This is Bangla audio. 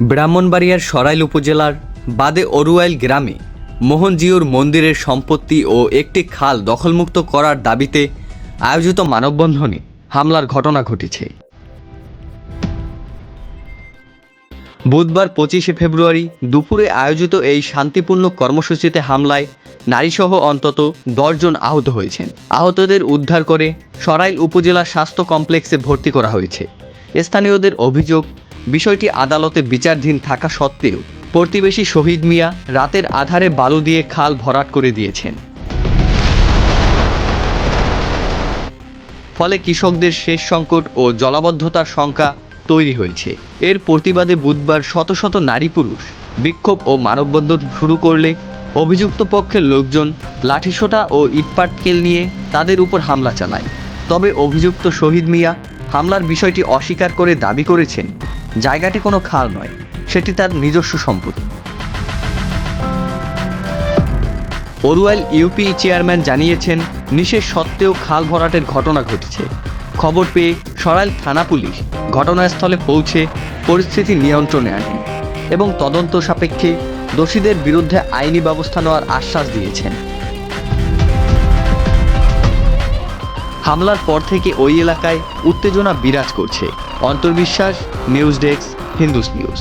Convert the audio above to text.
ব্রাহ্মণবাড়িয়ার সরাইল উপজেলার বাদে অরুয়াইল গ্রামে মোহনজিউর মন্দিরের সম্পত্তি ও একটি খাল দখলমুক্ত করার দাবিতে আয়োজিত মানববন্ধনে হামলার ঘটনা ঘটেছে। বুধবার 25শে ফেব্রুয়ারি দুপুরে আয়োজিত এই শান্তিপূর্ণ কর্মসূচিতে হামলায় নারীসহ অন্তত 10 জন আহত হয়েছেন। আহতদের উদ্ধার করে সরাইল উপজেলা স্বাস্থ্য কমপ্লেক্সে ভর্তি করা হয়েছে। স্থানীয়দের অভিযোগ, বিষয়টি আদালতে বিচারাধীন থাকা সত্ত্বেও প্রতিবেশী শহীদ মিয়া রাতের আধারে বালু দিয়ে খাল ভরাট করে দিয়েছেন। ফলে কৃষকদের সেচ সংকট ও জলাবদ্ধতার শঙ্কা তৈরি হয়েছে। এর প্রতিবাদে বুধবার শত শত নারী পুরুষ বিক্ষোভ ও মানববন্ধন শুরু করলে অভিযুক্ত পক্ষের লোকজন লাঠিসোঁটা ও ইটপাটকেল নিয়ে তাদের উপর হামলা চালায়। তবে অভিযুক্ত শহীদ মিয়া হামলার বিষয়টি অস্বীকার করে দাবি করেছেন জায়গাটি কোনো খাল নয়, সেটি তার নিজস্ব সম্পত্তি। অরুয়াইল ইউপি চেয়ারম্যান জানিয়েছেন, নিষেধ সত্ত্বেও খাল ভরাটের ঘটনা ঘটেছে। খবর পেয়ে সরাইল থানা পুলিশ ঘটনাস্থলে পৌঁছে পরিস্থিতি নিয়ন্ত্রণে আনে এবং তদন্ত সাপেক্ষে দোষীদের বিরুদ্ধে আইনি ব্যবস্থা নেওয়ার আশ্বাস দিয়েছেন। হামলার পর থেকে ওই এলাকায় উত্তেজনা বিরাজ করছে। অন্তর্বিশ্বাস, নিউজ ডেস্ক, হিন্দুস নিউজ।